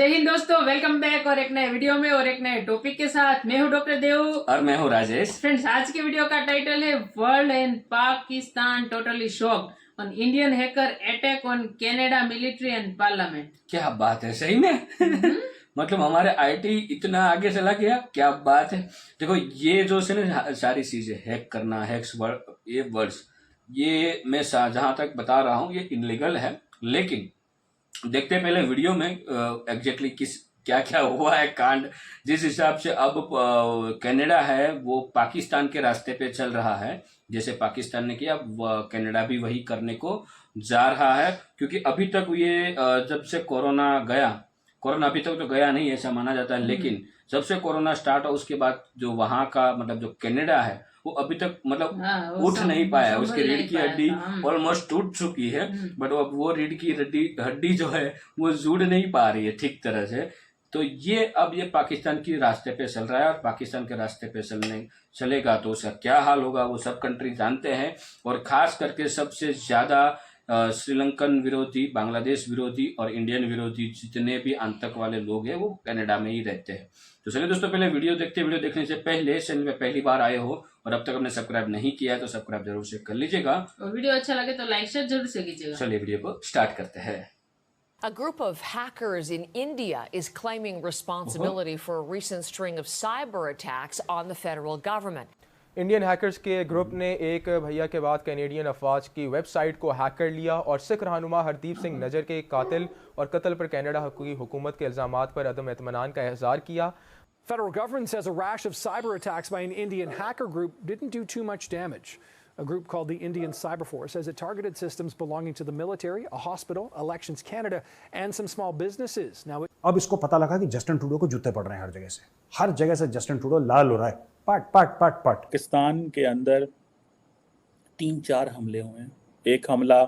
जय हिंद दोस्तों, welcome back और एक नए वीडियो में और एक नए टॉपिक के साथ। मैं हूं डॉक्टर देव और मैं हूं राजेश। फ्रेंड्स, आज के वीडियो का टाइटल है world and Pakistan totally shocked on Indian hacker attack on Canada military and parliament. क्या बात है, सही में मतलब हमारे आईटी इतना आगे चला गया, क्या बात है। देखो ये जो से ना सारी चीजें हैक करना, हैक्स वर्ड, ये वर्ड्स, ये मैं जहां तक बता रहा हूँ ये इनलीगल है। लेकिन देखते हैं पहले वीडियो में एग्जैक्टली किस क्या क्या हुआ है कांड। जिस हिसाब से अब कनाडा है वो पाकिस्तान के रास्ते पे चल रहा है, जैसे पाकिस्तान ने किया कनाडा भी वही करने को जा रहा है। क्योंकि अभी तक ये जब से कोरोना अभी तक तो गया नहीं ऐसा माना जाता है, लेकिन जब से कोरोना स्टार्ट हो उसके बाद जो वहां का मतलब जो कनाडा है वो अभी तक मतलब उठ नहीं पाया। उसकी रीढ़ की हड्डी ऑलमोस्ट टूट चुकी है, बट अब वो रीढ़ की हड्डी जो है वो जुड़ नहीं पा रही है ठीक तरह से। तो ये अब ये पाकिस्तान की रास्ते पे चल रहा है, और पाकिस्तान के रास्ते पे चलेगा तो उसका क्या हाल होगा वो सब कंट्री जानते हैं। और खास करके सबसे ज्यादा श्रीलंकन विरोधी, बांग्लादेश विरोधी और इंडियन विरोधी जितने भी आतंक वाले लोग हैं वो कनाडा में ही रहते हैं। तो चलिए दोस्तों, पहले वीडियो देखने से पहले चैनल में पहली बार आए हो और अब तक हमने सब्सक्राइब नहीं किया है तो सब्सक्राइब जरूर से कर लीजिएगा, और वीडियो अच्छा लगे तो लाइक शेयर जरूर से कीजिएगा। चलिए वीडियो को स्टार्ट करते हैं। A group of hackers in India is claiming responsibility for a recent string of cyber attacks on the federal government. Indian hackers के ग्रुप ने एक भैया के बाद कैनेडियन अफवाज की वेबसाइट को हैक कर लिया और सिख रहनुमा हरदीप सिंह नजर के कातिल और कत्ल पर कनाडा की हुकूमत के इल्जामात पर अदम एतमानान का इज़हार किया। Federal government says a rash of cyber attacks by an Indian hacker group didn't do too much damage. A group called the Indian Cyber Force says it targeted systems belonging to the military, a hospital, Elections Canada, and some small businesses. Now, अब इसको पता लगा कि Justin Trudeau को जूते पड़ रहे हैं हर जगह से जस्टिन ट्रूडो लाल हो रहा है, पाट पाट पाट पाट। पाकिस्तान के अंदर 3-4 हमले हुए हैं। एक हमला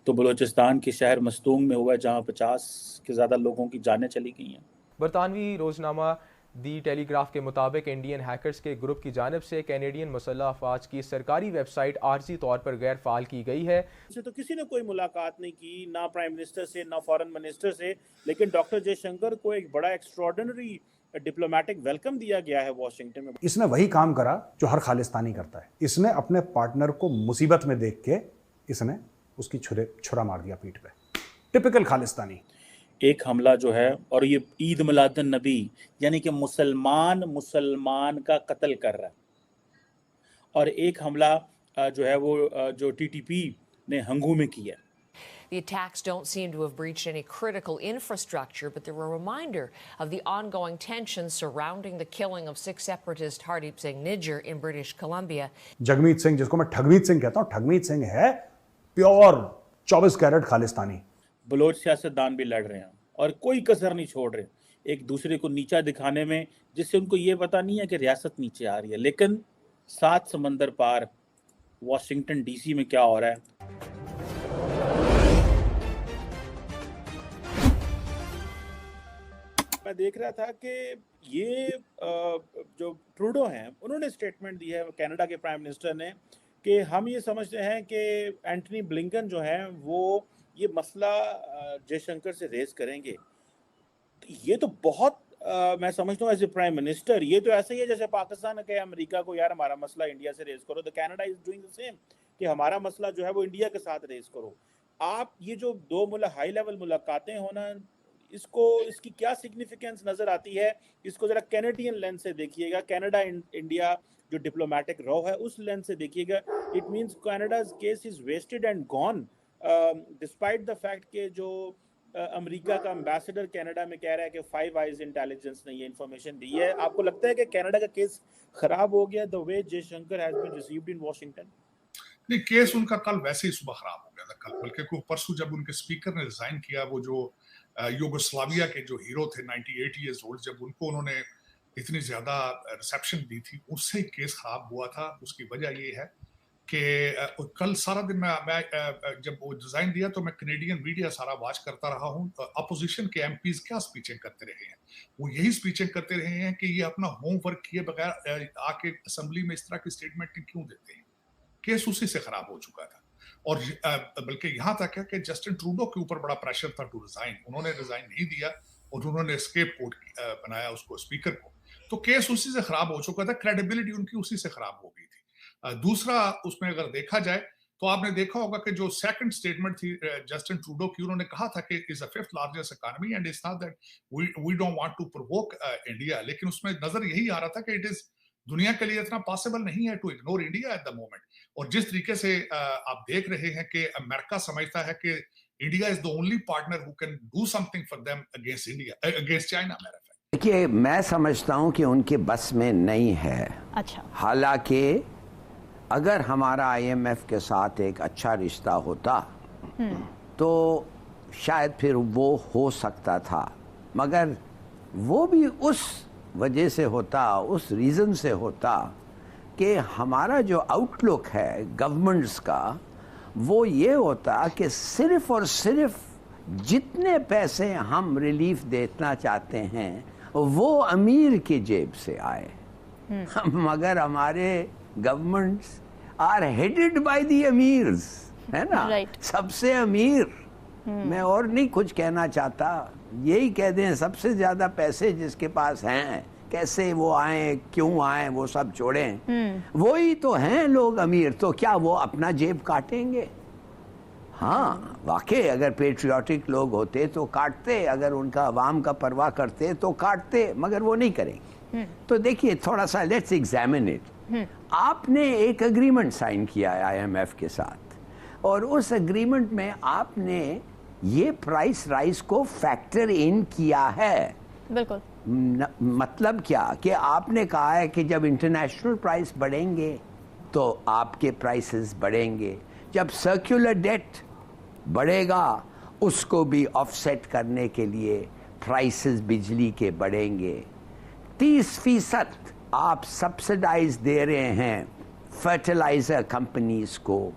तो बलूचिस्तान के शहर मस्तूंग में हुआ है जहां 50 के ज्यादा लोगों की जानें चली गई हैं। बरतानवी रोजनामा दी टेलीग्राफ के मुताबिक इंडियन हैकर्स के ग्रुप की जानिब से कैनेडियन मुसल्लह अफवाज की सरकारी वेबसाइट आर्जी तौर पर गैर फाल की गई है। तो किसी ने कोई मुलाकात नहीं की, ना प्राइम मिनिस्टर से ना फॉरेन मिनिस्टर से, लेकिन डॉक्टर जयशंकर को एक बड़ा एक्स्ट्रॉर्डिनरी डिप्लोमेटिक वेलकम दिया गया है वॉशिंगटन में। इसने वही काम करा जो हर खालिस्तानी करता है। इसने अपने पार्टनर को मुसीबत में देख के इसने उसकी छुरा मार दिया पीठ पे, टिपिकल खालिस्तानी। एक हमला जो है, और ये ईद मिलादुन नबी यानी कि मुसलमान का कत्ल कर रहा है, और एक हमला जो है वो जो टीटीपी ने हंगू में किया। The attacks don't seem to have breached any critical infrastructure, but they're a reminder of the ongoing tensions surrounding the killing of 6 separatist Hardeep Singh Nijjar in British Columbia. Jagmeet Singh, जिसको मैं ठगमीत सिंह कहता हूँ, ठगमीत सिंह है प्योर 24 कैरेट खालिस्तानी। बलोच सियासतदान भी लड़ रहे हैं और कोई कसर नहीं छोड़ रहे एक दूसरे को नीचा दिखाने में, जिससे उनको ये पता नहीं है कि रियासत नीचे आ रही है। लेकिन 7 समंदर पार वॉशिंगटन डीसी में क्या हो रहा है। मैं देख रहा था कि ये जो ट्रूडो हैं उन्होंने स्टेटमेंट दी है कनाडा के प्राइम मिनिस्टर ने कि हम ये समझते हैं कि एंटनी ब्लिंकन जो हैं वो ये मसला जयशंकर से रेज करेंगे। तो ये तो बहुत मैं समझता हूँ एज ए प्राइम मिनिस्टर ये तो ऐसा ही है जैसे पाकिस्तान कहे अमेरिका को यार हमारा मसला इंडिया से रेज करो, तो Canada is doing the same कि हमारा मसला जो है वो इंडिया के साथ रेज करो। आप ये जो 2 हाई लेवल मुलाकातें होना, इसकी क्या सिग्निफिकेंस नजर आती है, इसको जरा कैनेडियन लेंस से देखिएगा, कनाडा इंडिया जो डिप्लोमेटिक रो है उस लेंस से देखिएगा। It means Canada's case is wasted and gone, despite the fact कि जो अमेरिका का एम्बेसडर कनाडा में कह रहा है कि 5 आइज इंटेलिजेंस ने ये इंफॉर्मेशन दी है। आपको लगता है कि कनाडा का केस खराब हो गया the way Jaishankar has been received in Washington? नहीं, केस उनका कल वैसे ही सुबह खराब हो गया था कल, बल्कि परसों जब उनके स्पीकर ने रिजाइन किया, वो जो यूगोस्लाविया के जो हीरो थे 98 इयर्स ओल्ड, जब उनको उन्होंने इतनी ज्यादा रिसेप्शन दी थी, उससे ही केस खराब हुआ था। उसकी वजह ये है कि कल सारा दिन मैं जब वो डिजाइन दिया तो मैं कैनेडियन मीडिया सारा वॉच करता रहा हूँ। अपोजिशन के एमपीज क्या स्पीचें करते रहे हैं, वो यही स्पीचें करते रहे हैं कि ये अपना होमवर्क किए बगैर आके असेंबली में इस तरह की स्टेटमेंट क्यों देते हैं। केस उसी से खराब हो चुका था, और बल्कि यहाँ तक है कि जस्टिन ट्रूडो के ऊपर बड़ा प्रेशर था टू रिजाइन। उन्होंने रिजाइन नहीं दिया और उन्होंने स्केप कोट बनाया उसको स्पीकर को, तो केस उसी से खराब हो चुका था, क्रेडिबिलिटी उनकी उसी से खराब हो गई थी। दूसरा उसमें अगर देखा जाए तो आपने देखा होगा कि जो सेकंड स्टेटमेंट थी जस्टिन ट्रूडो की, उन्होंने कहा था कि is the fifth largest economy and it's not that we don't want to provoke India, लेकिन उसमें नजर यही आ रहा था कि इट इज दुनिया के लिए इतना पॉसिबल नहीं है to ignore India at the moment. और जिस तरीके से आप देख रहे हैं कि अमेरिका समझता है कि India is the only partner who can do something for them against India, against China. देखिए, मैं समझता हूं कि उनके बस में नहीं है। अच्छा। हालांकि अगर हमारा आईएमएफ के साथ एक अच्छा रिश्ता होता तो शायद फिर वो हो सकता था, मगर वो भी उस वजह से होता, उस रीज़न से होता कि हमारा जो आउटलुक है गवर्नमेंट्स का वो ये होता कि सिर्फ और सिर्फ जितने पैसे हम रिलीफ देना चाहते हैं वो अमीर की जेब से आए, मगर हमारे governments are headed by the अमीर्स, है ना? Right. सबसे अमीर, मैं और नहीं कुछ कहना चाहता, यही कह दें सबसे ज्यादा पैसे जिसके पास हैं, कैसे वो आए, क्यों आए, वो सब छोड़ें, वही तो हैं लोग अमीर। तो क्या वो अपना जेब काटेंगे? हाँ, वाकई अगर पेट्रियाटिक लोग होते तो काटते, अगर उनका अवाम का परवाह करते तो काटते, मगर वो नहीं करेंगे। तो देखिए, थोड़ा सा लेट्स एग्जामिन इट। आपने एक एग्रीमेंट साइन किया है आईएमएफ के साथ, और उस एग्रीमेंट में आपने ये प्राइस राइज को फैक्टर इन किया है। बिल्कुल। मतलब क्या कि आपने कहा है कि जब इंटरनेशनल प्राइस बढ़ेंगे तो आपके प्राइसेस बढ़ेंगे, जब सर्कुलर डेट बढ़ेगा उसको भी ऑफसेट करने के लिए प्राइसेस बिजली के बढ़ेंगे। 30% आप सब्सिडाइज दे रहे हैं फर्टिलाइजर कंपनीज को,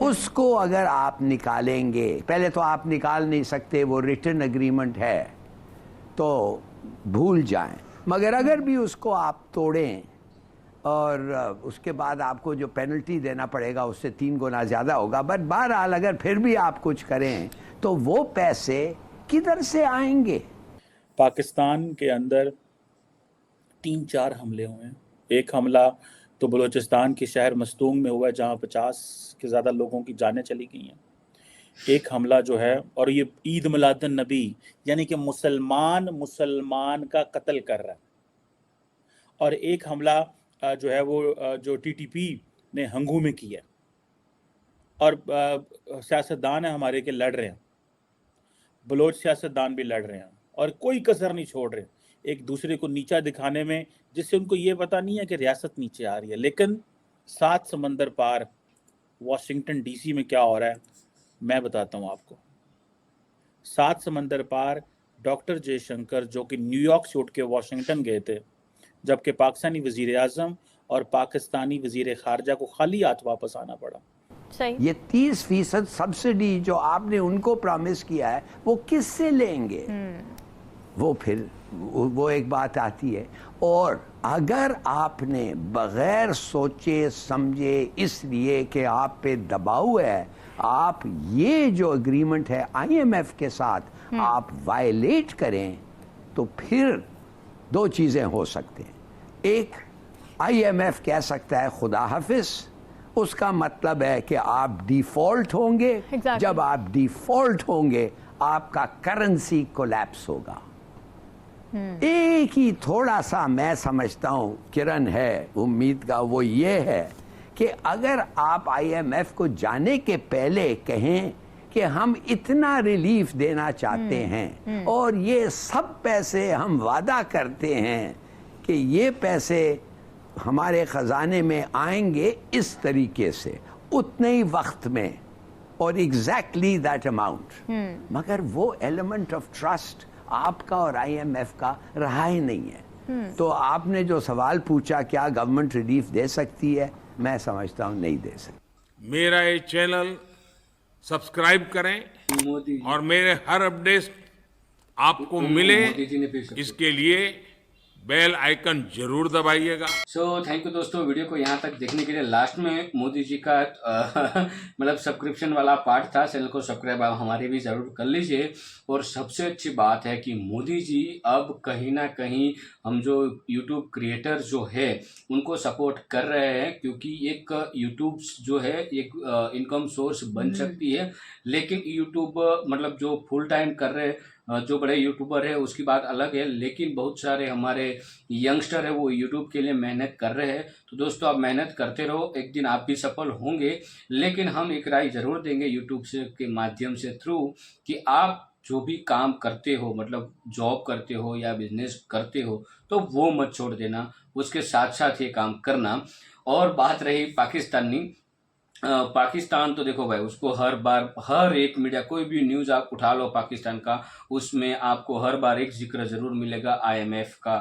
उसको अगर आप निकालेंगे, पहले तो आप निकाल नहीं सकते, वो रिटर्न एग्रीमेंट है तो भूल जाएं, मगर अगर भी उसको आप तोड़ें और उसके बाद आपको जो पेनल्टी देना पड़ेगा उससे 3 गुना ज़्यादा होगा, बट बहरहाल अगर फिर भी आप कुछ करें तो वो पैसे किधर से आएंगे? पाकिस्तान के अंदर 3-4 हमले हुए हैं। एक हमला तो बलूचिस्तान के शहर मस्तूंग में हुआ है जहाँ 50 के ज़्यादा लोगों की जानें चली गई हैं। एक हमला जो है, और ये ईद मिलादुन नबी यानी कि मुसलमान का कत्ल कर रहा है, और एक हमला जो है वो जो टीटीपी ने हंगू में किया, और सियासतदान है हमारे के लड़ रहे हैं, बलोच सियासतदान भी लड़ रहे हैं और कोई कसर नहीं छोड़ रहे एक दूसरे को नीचा दिखाने में, जिससे उनको ये पता नहीं है कि रियासत नीचे आ रही है। लेकिन 7 समंदर पार वाशिंगटन डीसी में क्या हो रहा है मैं बताता हूँ आपको। 7 समंदर पार डॉक्टर जयशंकर जो कि न्यूयॉर्क से उठ के वाशिंगटन गए थे, जबकि पाकिस्तानी वजीर आज़म और पाकिस्तानी वजीर खारजा को खाली हाथ वापस आना पड़ा। सही। ये 30% सब्सिडी जो आपने उनको प्रॉमिस किया है वो किससे लेंगे? वो फिर वो एक बात आती है। और अगर आपने बगैर सोचे समझे, इसलिए कि आप पे दबाव है, आप ये जो एग्रीमेंट है आईएमएफ के साथ आप वायलेट करें, तो फिर 2 चीज़ें हो सकती हैं। एक, आईएमएफ कह सकता है खुदा हाफिज, उसका मतलब है कि आप डिफॉल्ट होंगे। Exactly. जब आप डिफॉल्ट होंगे आपका करेंसी कोलैप्स होगा। एक ही थोड़ा सा मैं समझता हूँ किरण है उम्मीद का, वो ये है कि अगर आप आईएमएफ को जाने के पहले कहें कि हम इतना रिलीफ देना चाहते हैं और ये सब पैसे हम वादा करते हैं कि ये पैसे हमारे ख़जाने में आएंगे इस तरीके से, उतने ही वक्त में, और एग्जैक्टली दैट अमाउंट, मगर वो एलिमेंट ऑफ ट्रस्ट आपका और आईएमएफ का रहा ही नहीं है। तो आपने जो सवाल पूछा क्या गवर्नमेंट रिलीफ दे सकती है, मैं समझता हूँ नहीं दे सकती। मेरा ये चैनल सब्सक्राइब करें और मेरे हर अपडेट आपको मिले, इसके लिए बेल आइकन जरूर दबाइएगा। सो थैंक यू दोस्तों, वीडियो को यहाँ तक देखने के लिए। लास्ट में मोदी जी का मतलब सब्सक्रिप्शन वाला पार्ट था। चैनल को सब्सक्राइब आप हमारे भी ज़रूर कर लीजिए। और सबसे अच्छी बात है कि मोदी जी अब कहीं ना कहीं हम जो यूट्यूब क्रिएटर जो है उनको सपोर्ट कर रहे हैं, क्योंकि एक यूट्यूब जो है एक इनकम सोर्स बन सकती है। लेकिन यूट्यूब मतलब जो फुल टाइम कर रहे हैं जो बड़े यूट्यूबर है उसकी बात अलग है, लेकिन बहुत सारे हमारे यंगस्टर है वो यूट्यूब के लिए मेहनत कर रहे हैं। तो दोस्तों आप मेहनत करते रहो, एक दिन आप भी सफल होंगे। लेकिन हम एक राय जरूर देंगे यूट्यूब से के माध्यम से थ्रू कि आप जो भी काम करते हो, मतलब जॉब करते हो या बिजनेस करते हो, तो वो मत छोड़ देना, उसके साथ साथ ये काम करना। और बात रही पाकिस्तानी पाकिस्तान, तो देखो भाई उसको हर बार हर एक मीडिया कोई भी न्यूज़ आप उठा लो पाकिस्तान का, उसमें आपको हर बार एक जिक्र जरूर मिलेगा IMF का।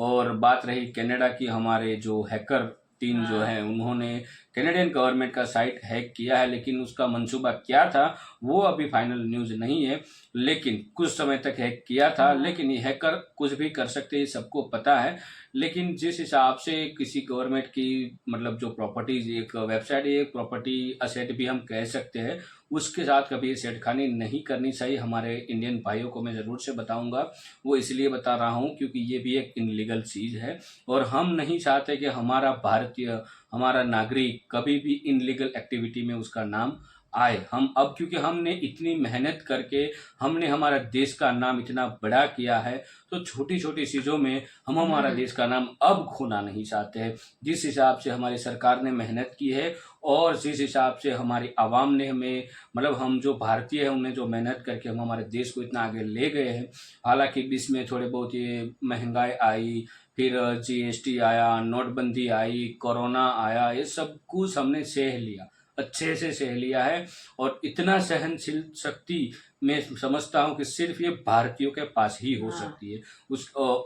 और बात रही कनाडा की, हमारे जो हैकर टीम जो है उन्होंने कैनेडियन गवर्नमेंट का साइट हैक किया है, लेकिन उसका मंसूबा क्या था वो अभी फाइनल न्यूज़ नहीं है, लेकिन कुछ समय तक हैक किया था। लेकिन ये हैकर कुछ भी कर सकते हैं, सबको पता है। लेकिन जिस हिसाब से किसी गवर्नमेंट की मतलब जो प्रॉपर्टीज, एक वेबसाइट एक प्रॉपर्टी असेट भी हम कह सकते हैं, उसके साथ कभी छेड़खानी नहीं करनी चाहिए। हमारे इंडियन भाइयों को मैं ज़रूर से बताऊंगा, वो इसलिए बता रहा हूं क्योंकि ये भी एक इनलीगल चीज़ है और हम नहीं चाहते कि हमारा भारतीय, हमारा नागरिक कभी भी इनलीगल एक्टिविटी में उसका नाम आए। हम अब क्योंकि हमने इतनी मेहनत करके हमने हमारा देश का नाम इतना बड़ा किया है, तो छोटी छोटी चीज़ों में हम हमारा देश का नाम अब खोना नहीं चाहते हैं। जिस हिसाब से हमारी सरकार ने मेहनत की है और जिस हिसाब से हमारी आवाम ने हमें, मतलब हम जो भारतीय हैं उन्हें जो मेहनत करके हम हमारे देश को इतना आगे ले गए हैं। हालांकि बीच में थोड़े बहुत ये महंगाई आई, फिर GST आया, नोटबंदी आई, कोरोना आया, ये सब कुछ हमने सह लिया, अच्छे से सह लिया है। और इतना सहनशील शक्ति मैं समझता हूँ कि सिर्फ ये भारतीयों के पास ही हो सकती है।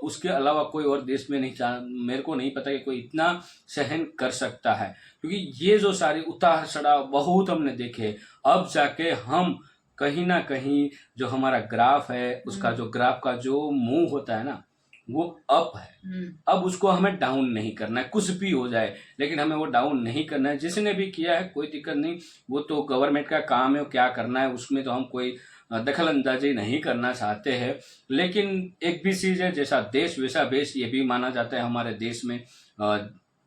उसके अलावा कोई और देश में नहीं, मेरे को नहीं पता कि कोई इतना सहन कर सकता है, क्योंकि ये जो सारी उतार चढ़ाव बहुत हमने देखे। अब जाके हम कहीं ना कहीं जो हमारा ग्राफ है, उसका जो ग्राफ का जो मुंह होता है ना, वो अप है। अब उसको हमें डाउन नहीं करना है, कुछ भी हो जाए, लेकिन हमें वो डाउन नहीं करना है। जिसने भी किया है कोई दिक्कत नहीं, वो तो गवर्नमेंट का काम है, वो क्या करना है उसमें तो हम कोई दखल अंदाजी नहीं करना चाहते हैं। लेकिन एक भी चीज़ है, जैसा देश वैसा भेष, ये भी माना जाता है हमारे देश में।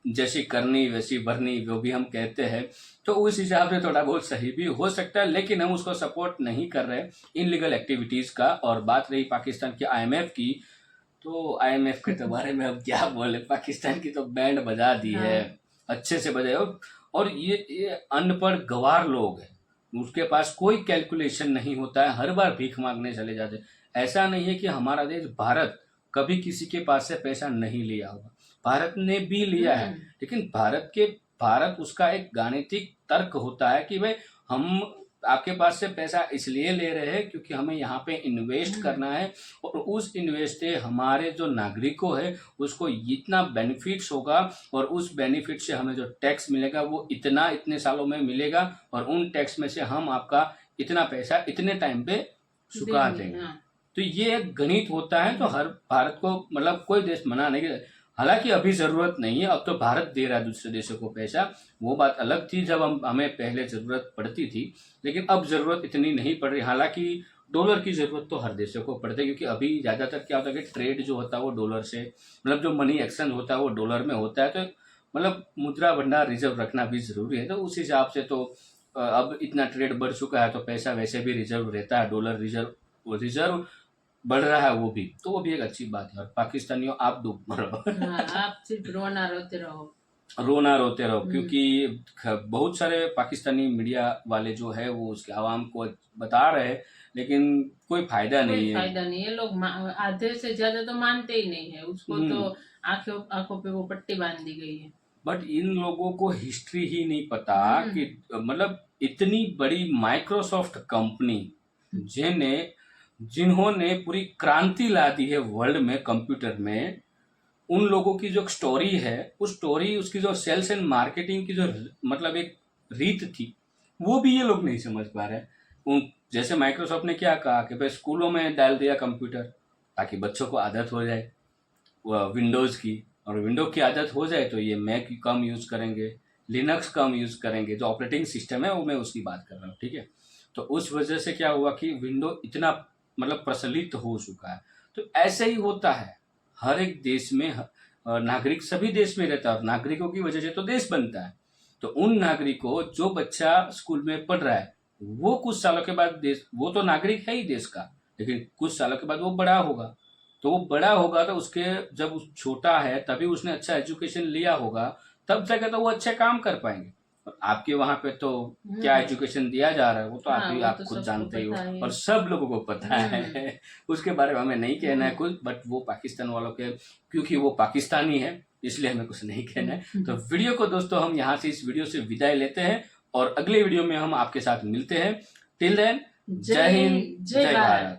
जैसी करनी वैसी भरनी, वो भी हम कहते हैं। तो उस हिसाब से थोड़ा बहुत सही भी हो सकता है, लेकिन हम उसको सपोर्ट नहीं कर रहे इनलीगल एक्टिविटीज़ का। और बात रही पाकिस्तान की IMF की, तो IMF के तो बारे में अब क्या बोले, पाकिस्तान की तो बैंड बजा दी है, अच्छे से बजाए। और ये अनपढ़ गवार लोग हैं, उसके पास कोई कैलकुलेशन नहीं होता है, हर बार भीख मांगने चले जाते हैं। ऐसा नहीं है कि हमारा देश भारत कभी किसी के पास से पैसा नहीं लिया होगा, भारत ने भी लिया है। लेकिन भारत उसका एक गाणितिक तर्क होता है कि भाई हम आपके पास से पैसा इसलिए ले रहे हैं क्योंकि हमें यहाँ पे इन्वेस्ट करना है, और उस इन्वेस्ट से हमारे जो नागरिकों है उसको इतना बेनिफिट्स होगा, और उस बेनिफिट से हमें जो टैक्स मिलेगा वो इतने सालों में मिलेगा, और उन टैक्स में से हम आपका इतना पैसा इतने टाइम पे चुका देंगे। तो ये एक गणित होता है। तो हर भारत को, मतलब कोई देश मना नहीं, हालांकि अभी जरूरत नहीं है, अब तो भारत दे रहा है दूसरे देशों को पैसा, वो बात अलग थी जब हमें पहले जरूरत पड़ती थी, लेकिन अब जरूरत इतनी नहीं पड़ रही। हालांकि डॉलर की जरूरत तो हर देशों को पड़ती है, क्योंकि अभी ज़्यादातर क्या होता है कि ट्रेड जो होता है वो डॉलर से, मतलब जो मनी एक्सचेंज होता है वो डॉलर में होता है। तो मतलब मुद्रा भंडार रिजर्व रखना भी जरूरी है। तो उस हिसाब से तो अब इतना ट्रेड बढ़ चुका है, तो पैसा वैसे भी रिजर्व रहता है, डॉलर रिजर्व बढ़ रहा है, वो भी, तो वो भी एक अच्छी बात है। और पाकिस्तानियों आप डूब मरो, आप सिर्फ रोना रोते रहो, क्योंकि बहुत सारे पाकिस्तानी मीडिया वाले जो है वो उसके आवाम को बता रहे हैं, लेकिन कोई फायदा नहीं है। लोग आधे से ज्यादा तो मानते ही नहीं है उसको, तो आंखों पे वो पट्टी बांध दी गई है। बट इन लोगों को हिस्ट्री ही नहीं पता कि मतलब इतनी बड़ी माइक्रोसॉफ्ट कंपनी जिन्होंने पूरी क्रांति ला दी है वर्ल्ड में कंप्यूटर में, उन लोगों की जो स्टोरी है, उस स्टोरी, उसकी जो सेल्स एंड मार्केटिंग की जो मतलब एक रीत थी, वो भी ये लोग नहीं समझ पा रहे। जैसे माइक्रोसॉफ्ट ने क्या कहा कि भाई स्कूलों में डाल दिया कंप्यूटर ताकि बच्चों को आदत हो जाए, विंडोज़ की, और विंडो की आदत हो जाए तो ये मैक कम यूज़ करेंगे, लिनक्स कम यूज़ करेंगे। जो ऑपरेटिंग सिस्टम है वो मैं उसकी बात कर रहा हूँ, ठीक है। तो उस वजह से क्या हुआ कि विंडो इतना मतलब प्रचलित हो चुका है। तो ऐसे ही होता है हर एक देश में, नागरिक सभी देश में रहता है और नागरिकों की वजह से तो देश बनता है। तो उन नागरिकों, जो बच्चा स्कूल में पढ़ रहा है वो कुछ सालों के बाद देश, वो तो नागरिक है ही देश का, लेकिन कुछ सालों के बाद वो बड़ा होगा। तो वो बड़ा होगा तो उसके, जब वो छोटा है तभी उसने अच्छा एजुकेशन लिया होगा, तब जाकर तो वो अच्छे काम कर पाएंगे। और आपके वहां पे तो क्या एजुकेशन दिया जा रहा है वो तो आप तो खुद सबको जानते ही पता ही हो है। और सब लोगों को पता है। उसके बारे में हमें नहीं कहना है कुछ, बट वो पाकिस्तान वालों के, क्योंकि वो पाकिस्तानी है इसलिए हमें कुछ नहीं कहना है। तो वीडियो को दोस्तों हम यहाँ से, इस वीडियो से विदाई लेते हैं और अगले वीडियो में हम आपके साथ मिलते हैं। टिल देन, जय हिंद, जय भारत।